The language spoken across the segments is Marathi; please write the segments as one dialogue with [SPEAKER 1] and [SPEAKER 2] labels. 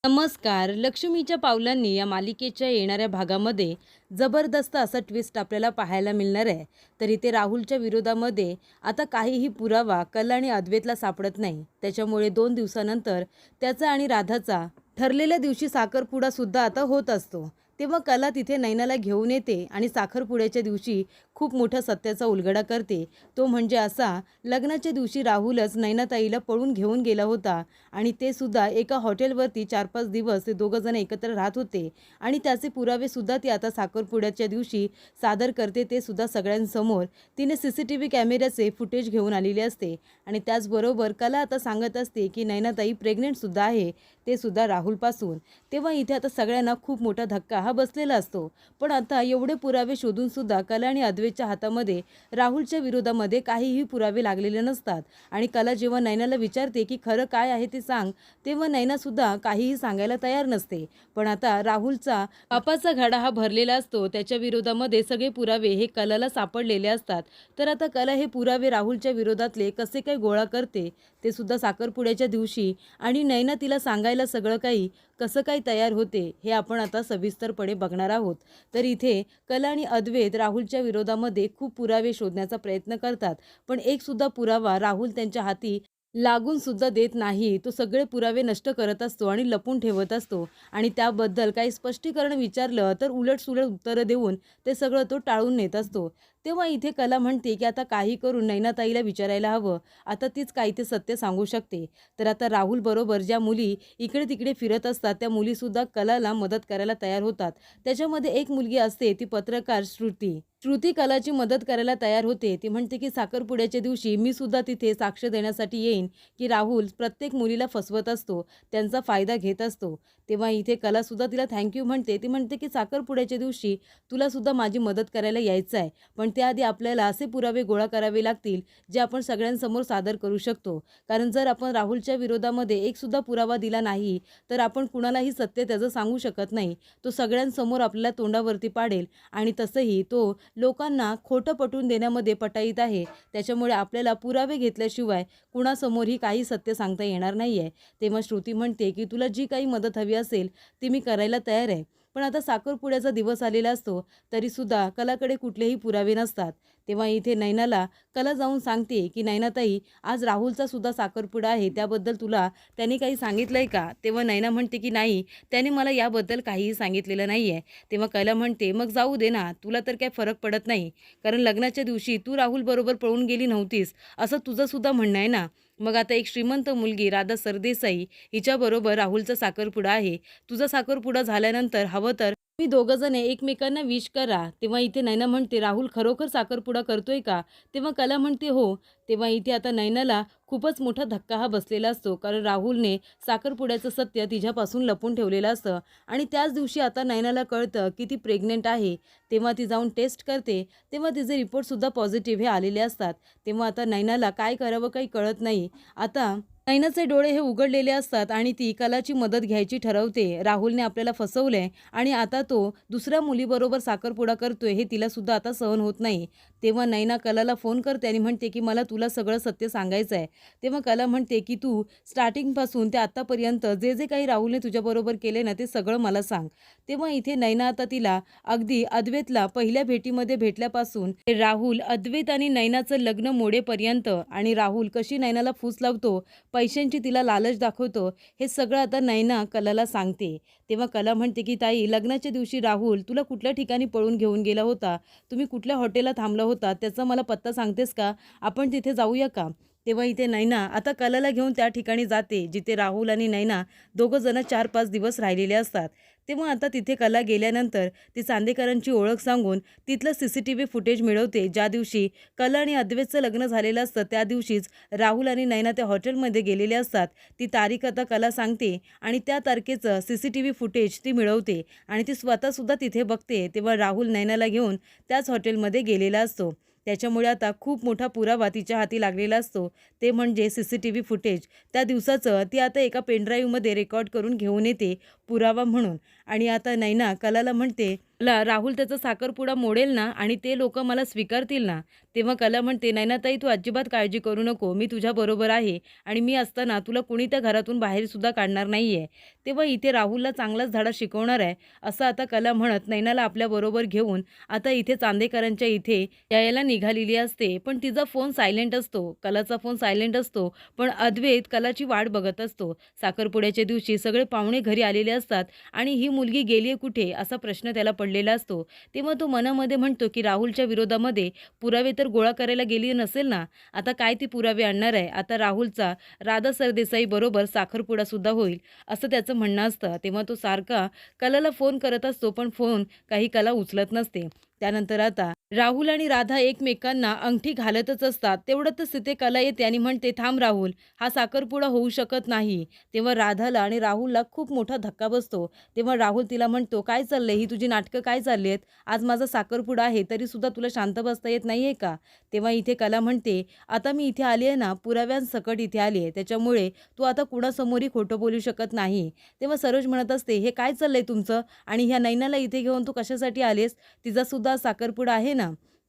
[SPEAKER 1] नमस्कार. लक्ष्मीच्या पावलांनी या मालिकेच्या येणाऱ्या भागामध्ये जबरदस्त असा ट्विस्ट आपल्याला पाहायला मिळणार आहे. तर इथे राहुलच्या विरोधामध्ये आता काहीही पुरावा कला आणि अद्वैतला सापडत नाही. त्याच्यामुळे 2 दिवसानंतर त्याचा आणि राधाचा ठरलेल्या दिवशी साखरपुडा सुद्धा आता होत असतो. तेव्हा कला तिथे नैनाला घेऊन येते आणि साखरपुड्याच्या दिवशी खूप मोठ्या सत्याचा उलगडा करते. तो म्हणजे असा, लग्नाच्या दिवशी राहुलच नैनाताईला पळून घेऊन गेला होता आणि ते सुद्धा एका हॉटेलवरती 4-5 दिवस ते दोघं जण एकत्र राहत होते आणि त्याचे पुरावे सुद्धा ती आता साखरपुड्याच्या दिवशी सादर करते. ते सुद्धा सगळ्यांसमोर तिने CCTV कॅमेऱ्याचे फुटेज घेऊन आलेले असते आणि त्याचबरोबर कला आता सांगत असते की नैनाताई प्रेग्नेंट सुद्धा आहे, ते सुद्धा राहुलपासून. तेव्हा इथे आता सगळ्यांना खूप मोठा धक्का हा बसलेला असतो. पण आता एवढे पुरावे शोधून सुद्धा कला आणि अद्वैतच्या हातामध्ये राहुलच्या विरोधामध्ये काहीही पुरावे लागलेले नसतात आणि कला जेव्हा नैनाला विचारते की खरं काय आहे ते सांग, तेव्हा नैना सुद्धा काहीही सांगायला तयार नसते. पण आता राहुलचा पापाचा घडा हा भरलेला असतो. त्याच्या विरोधामध्ये सगळे पुरावे हे कलाला सापडलेले असतात. तर आता कला हे पुरावे राहुलच्या विरोधातले कसे काय गोळा करते ते सुद्धा साखरपुड्याच्या दिवशी आणि नैना तिला सांगायला सगळं काही कसं काय तयार होते हे आपण आता सविस्तरपणे बघणार आहोत. तर इथे कला आणि अद्वैत राहुलच्या विरोधामध्ये खूप पुरावे शोधण्याचा प्रयत्न करतात. पण एक सुद्धा पुरावा राहुल त्यांच्या हाती लागून सुद्धा देत नाही. तो सगळे पुरावे नष्ट करत असतो आणि लपून ठेवत असतो आणि त्याबद्दल काही स्पष्टीकरण विचारलं तर उलटसुलट उत्तरं देऊन ते सगळं तो टाळून नेत असतो. तेव्हा इथे कला म्हणते की आता काही करून नैनाताईला विचारायला हवं. आता तीच काही ते सत्य सांगू शकते. तर आता राहुल बरोबर ज्या मुली इकडे तिकडे फिरत असतात त्या मुलीसुद्धा कलाला मदत करायला तयार होतात. त्याच्यामध्ये एक मुलगी असते ती पत्रकार श्रुती. श्रुती कलाची मदत करायला तयार होते. ती म्हणते की साखरपुड्याच्या दिवशी मी सुद्धा तिथे साक्ष देण्यासाठी येईन की राहुल प्रत्येक मुलीला फसवत असतो, त्यांचा फायदा घेत असतो. तेव्हा इथे कलासुद्धा तिला थँक्यू म्हणते. ती म्हणते की साखरपुड्याच्या दिवशी तुला सुद्धा माझी मदत करायला यायचं आहे. पण त्याआधी आपल्याला असे पुरावे गोळा करावे लागतील जे आपण सगळ्यांसमोर सादर करू शकतो. कारण जर आपण राहुलच्या विरोधामध्ये एक सुद्धा पुरावा दिला नाही तर आपण कुणालाही सत्य त्याचं सांगू शकत नाही. तो सगळ्यांसमोर आपल्याला तोंडावरती पाडेल आणि तसंही तो लोकांना खोटं पटवून देण्यामध्ये पटाईत आहे. त्याच्यामुळे आपल्याला पुरावे घेतल्याशिवाय कुणासमोरही काही सत्य सांगता येणार नाही आहे. तेव्हा श्रुती म्हणते की तुला जी काही मदत हवी असेल ती मी करायला तयार आहे. पण आता साखरपुड्याचा दिवस आलेला असतो तरीसुद्धा कलाकडे कुठलेही पुरावे नसतात. तेव्हा इथे नैनाला कला जाऊन सांगते की नैनाताई, आज राहुलचा सुद्धा साखरपुडा आहे, त्याबद्दल तुला त्याने काही सांगितलंय का? तेव्हा नैना म्हणते की नाही, त्याने मला याबद्दल काहीही सांगितलेलं नाही आहे. तेव्हा कला म्हणते मग जाऊ दे ना, तुला तर काही फरक पडत नाही. कारण लग्नाच्या दिवशी तू राहुल बरोबर पळून गेली नव्हतीस असं तुझं सुद्धा म्हणणं आहे ना. मग आता एक श्रीमंत मुलगी राधा सरदेसाई हिच्याबरोबर राहुलचा साखरपुडा आहे. तुझा साखरपुडा झाल्यानंतर हवं तर तुम्ही दोघं जण एकमेकांना विश करा. तेव्हा इथे नैना म्हणते राहुल खरोखर साखरपुडा करतोय का? तेव्हा कला म्हणते हो. तेव्हा इथे आता नैनाला खूपच मोठा धक्का हा बसलेला असतो. कारण राहुलने साखरपुड्याचं सत्य तिच्यापासून लपून ठेवलेलं असतं आणि त्याच दिवशी आता नैनाला कळतं की ती प्रेग्नेंट आहे. तेव्हा ती जाऊन टेस्ट करते. तेव्हा तिचे रिपोर्टसुद्धा पॉझिटिव्ह हे आलेले असतात. तेव्हा आता नैनाला काय करावं काही कळत नाही. आता नैनाचे डोळे हे उघडलेले असतात आणि ती कलाची मदत घ्यायची ठरवते. राहुलने आपल्याला फसवलंय आणि आता तो दुसऱ्या मुलीबरोबर साखरपुडा करतोय हे तिला सुद्धा आता सहन होत नाही. तेव्हा नैना कलाला फोन करते आणि म्हणते की मला तुला सगळं सत्य सांगायचं आहे. तेव्हा कला म्हणते की तू स्टार्टिंगपासून ते आत्तापर्यंत जे जे काही राहुलने तुझ्याबरोबर केले ना ते सगळं मला सांग. तेव्हा इथे नैना आता तिला अगदी अद्वैतला पहिल्या भेटीमध्ये भेटल्यापासून ते राहुल, अद्वैत आणि नैनाचं लग्न मोडेपर्यंत आणि राहुल कशी नैनाला फूस लावतो, पैशांची तिला लालच दाखवतो, हे सगळं आता नैना कलाला सांगते. तेव्हा कला म्हणते की ताई, लग्नाच्या दिवशी राहुल तुला कुठल्या ठिकाणी पळून घेऊन गेला होता, तुम्ही कुठल्या हॉटेलला थांबला होता, त्याचा मला पत्ता सांगतेस का? आपण तिथे जाऊया का? तेव्हा इथे नैना आता कलाला घेऊन त्या ठिकाणी जाते जिथे राहुल आणि नैना दोघं जण 4-5 दिवस राहिलेले असतात. तेव्हा आता तिथे कला गेल्यानंतर ती चांदेकरांची ओळख सांगून तिथलं CCTV फुटेज मिळवते. ज्या दिवशी कला आणि अद्वैतचं लग्न झालेलं असतं त्या दिवशीच राहुल आणि नैना त्या हॉटेलमध्ये गेलेले असतात. ती तारीख आता कला सांगते आणि त्या तारखेचं CCTV फुटेज ती मिळवते आणि ती स्वतःसुद्धा तिथे बघते. तेव्हा राहुल नैनाला घेऊन त्याच हॉटेलमध्ये गेलेला असतो. त्याच्यामुळे आता खूप मोठा पुरावा तिच्या हाती लागलेला असतो. ते म्हणजे CCTV फुटेज. त्या दिवसाचं ती आता एका पेनड्राईव्हमध्ये रेकॉर्ड करून घेऊन येते पुरावा म्हणून. आणि आता नैना कलाला म्हणते राहुल त्याचा साखरपुडा मोडेल ना आणि ते लोकं मला स्वीकारतील ना, तेव्हा कला म्हणते, "नैनाताई तू अजिबात काळजी करू नको. मी तुझ्याबरोबर आहे आणि मी असताना तुला कुणी त्या घरातून बाहेरसुद्धा काढणार नाहीये." तेव्हा इथे राहुलला चांगलाच धडा शिकवणार आहे, असं आता कला म्हणत नैनाला आपल्याबरोबर घेऊन आता इथे चांदेकरांच्या इथे यायला निघालेली असते. पण तिचा फोन सायलेंट असतो. कलाचा फोन सायलेंट असतो. पण अद्वैत कलाची वाट बघत असतो. साखरपुड्याच्या दिवशी सगळे पाहुणे घरी आलेले असतात आणि ही मुलगी गेलीये कुठे असा प्रश्न त्याला पडलेला असतो. तेव्हा तो मनामध्ये म्हणतो, की राहुलच्या विरोधामध्ये पुरावे तर गोळा करायला गेली नसेल ना, आता काय ती पुरावे आणणार आहे? आता राहुलचा राधा सरदेसाई बरोबर साखरपुडासुद्धा होईल, असं त्याचं म्हणणं असतं. तेव्हा तो सारखा कलाला फोन करत असतो, पण फोन काही कला उचलत नसते. त्यानंतर आता राहुल आणि राधा एकमेकांना अंगठी घालतच असतात. तेवढ्यातच तिथे कला येते आणि म्हणते, "थांब राहुल, हा साखरपुडा होऊ शकत नाही." तेव्हा राधाला आणि राहुलला खूप मोठा धक्का बसतो. तेव्हा राहुल तिला म्हणतो, "काय चाललंय? ही तुझी नाटकं काय चालली आहेत? आज माझा साखरपुडा आहे, तरीसुद्धा तुला शांत बसता येत नाहीये का?" तेव्हा इथे कला म्हणते, "आता मी इथे आली आहे ना, पुराव्यांसकट इथे आली आहे. त्याच्यामुळे तू आता कुणासमोरही खोटं बोलू शकत नाही." तेव्हा सरोज म्हणत असते, "हे काय चाललंय तुमचं? आणि ह्या नैनाला इथे घेऊन तू कशासाठी आलीस? तिचासुद्धा साखरपुडा आहे ना."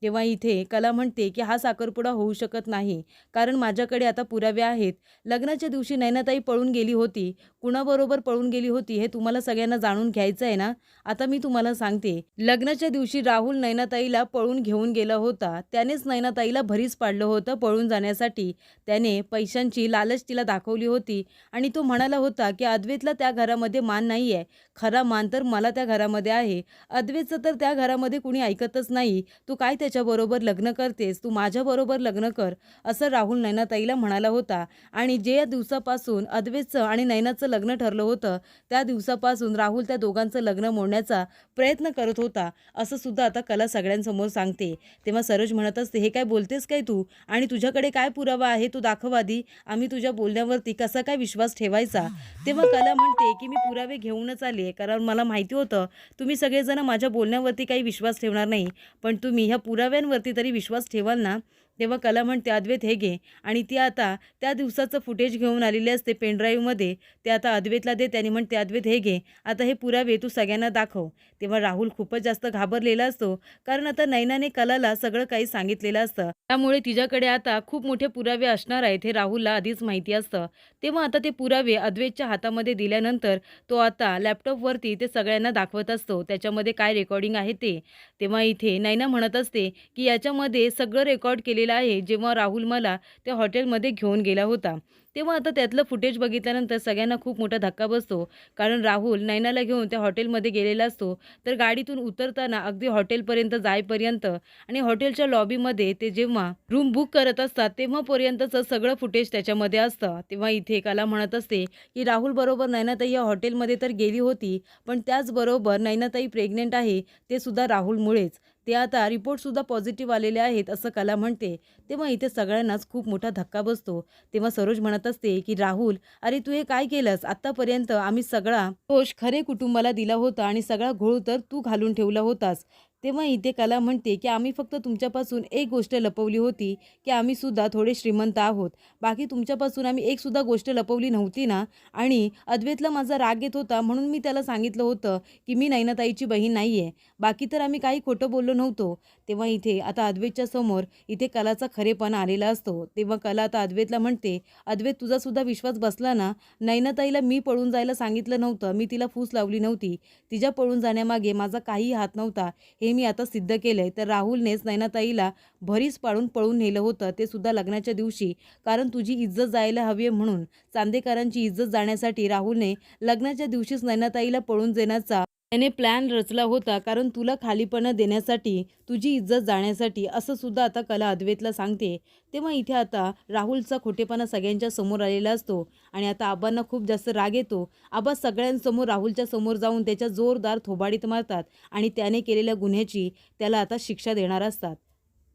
[SPEAKER 1] तेव्हा इथे कला म्हणते, की हा साखरपुडा होऊ शकत नाही. कारण माझ्याकडे आता पुरावे आहेत. लग्नाच्या दिवशी नैनाताई पळून गेली होती. कुणाबरोबर पळून गेली होती हे तुम्हाला सगळ्यांना जाणून घ्यायचं आहे ना? आता मी तुम्हाला सांगते. लग्नाच्या दिवशी राहुल नैनाताईला पळून घेऊन गेला होता. त्यानेच नैनाताईला भरीस पाडलं होतं पळून जाण्यासाठी. त्याने पैशांची लालच तिला दाखवली होती आणि तो म्हणाला होता, की अद्वैतला त्या घरामध्ये मान नाही आहे. खरा मान तर मला त्या घरामध्ये आहे. अद्वैतचं तर त्या घरामध्ये कुणी ऐकतच नाही. तू काय त्याच्याबरोबर लग्न करतेस? तू माझ्याबरोबर लग्न कर, असं राहुल नैनाताईला म्हणाला होता. आणि जे दिवसापासून अद्वैतचं आणि नैनाचं लग्न ठरलं होतं, त्या दिवसापासून राहुल त्या दोघांचं लग्न मोडण्याचा प्रयत्न करत होता, असं सुद्धा आता कला सगळ्यांसमोर सांगते. तेव्हा सरोज म्हणत असते, "हे काय बोलतेस काय तू? आणि तुझ्याकडे काय पुरावा आहे? तू दाखव आधी. आम्ही तुझ्या बोलण्यावरती कसा काय विश्वास ठेवायचा?" तेव्हा कला म्हणते, की "मी पुरावे घेऊनच आली आहे, कारण मला माहिती होतं तुम्ही सगळेजण माझ्या बोलण्यावरती काही विश्वास ठेवणार नाही. पण तुम्ही ह्या पुराव्यांवरती तरी विश्वास ठेवाल ना?" तेव्हा कला म्हणते, "अद्वैत हे घे." आणि ती आता त्या दिवसाचं फुटेज घेऊन आलेली असते पेनड्राईव्हमध्ये. ते आता अद्वैतला देते आणि म्हणते, "अद्वैत हे घे. आता हे पुरावे तू सगळ्यांना दाखव." तेव्हा राहुल खूपच जास्त घाबरलेला असतो. कारण आता नैनाने कलाला सगळं काही सांगितलेलं असतं. त्यामुळे तिच्याकडे आता खूप मोठे पुरावे असणार आहेत हे राहुलला आधीच माहिती असतं. तेव्हा आता ते पुरावे अद्वैतच्या हातामध्ये दिल्यानंतर तो आता लॅपटॉपवरती ते सगळ्यांना दाखवत असतो. त्याच्यामध्ये काय रेकॉर्डिंग आहे ते. तेव्हा इथे नैना म्हणत असते, की याच्यामध्ये सगळं रेकॉर्ड केलेलं आहे, जेव्हा राहुल मला त्या हॉटेलमध्ये घेऊन गेला होता. तेव्हा आता त्यातलं फुटेज बघितल्यानंतर सगळ्यांना खूप मोठा धक्का बसतो. कारण राहुल नैनाला घेऊन त्या हॉटेलमध्ये गेलेला असतो. तर गाडीतून उतरताना अगदी हॉटेलपर्यंत जाईपर्यंत आणि हॉटेलच्या लॉबीमध्ये ते जेव्हा रूम बुक करत असतात, तेव्हापर्यंतचं सगळं फुटेज त्याच्यामध्ये असतं. तेव्हा इथे कला म्हणत असते, की राहुल बरोबर नैनाताई या हॉटेलमध्ये तर गेली होती, पण त्याचबरोबर नैनाताई प्रेग्नंट आहे, ते सुद्धा राहुलमुळेच. ते आता रिपोर्टसुद्धा पॉझिटिव्ह आलेले आहेत, असं कला म्हणते. तेव्हा इथे सगळ्यांनाच खूप मोठा धक्का बसतो. तेव्हा सरोज म्हणत असते, की "राहुल, अरे तू हे काय केलंस? आत्तापर्यंत आम्ही सगळा दोष खरे कुटुंबाला दिला होता आणि सगळा घोळ तर तू घालून ठेवला होतास." तेव्हा इथे कला म्हणते, की "आम्ही फक्त तुमच्यापासून एक गोष्ट लपवली होती, की आम्ही सुद्धा थोडे श्रीमंत आहोत. बाकी तुमच्यापासून आम्ही एक सुद्धा गोष्ट लपवली नव्हती ना." आणि अद्वैतला माझा राग येत होता म्हणून मी त्याला सांगितलं होतं, की मी नैनाताईची बहीण नाहीये. बाकी तर आम्ही काही खोटं बोललो नव्हतो. तेव्हा इथे आता अद्वैतच्या समोर इथे कलाचा खरेपणा आलेला असतो. तेव्हा कला आता अद्वैतला म्हणते, "अद्वैत तुझा सुद्धा विश्वास बसला ना? नैनाताईला मी पळून जायला सांगितलं नव्हतं. मी तिला फूस लावली नव्हती. तिच्या पळून जाण्यामागे माझा काहीही हात नव्हता. हे मी आता सिद्ध केलंय." तर राहुलनेच नैनाताईला भरीस पाडून पळून नेलं होतं, ते सुद्धा लग्नाच्या दिवशी. कारण तुझी इज्जत जायला हवी आहे म्हणून. चांदेकरांची इज्जत जाण्यासाठी राहुलने लग्नाच्या दिवशीच नैनाताईला पळून देण्याचा त्याने प्लॅन रचला होता. कारण तुला खालीपणा देण्यासाठी, तुझी इज्जत जाण्यासाठी, असं सुद्धा आता कला अद्वैतला सांगते. तेव्हा इथे आता राहुलचा खोटेपणा सगळ्यांच्या समोर आलेला असतो आणि आता आबांना खूप जास्त राग येतो. आबा सगळ्यांसमोर राहुलच्या समोर जाऊन त्याच्या जोरदार थोबाडीत मारतात आणि त्याने केलेल्या गुन्ह्याची त्याला आता शिक्षा देणार असतात.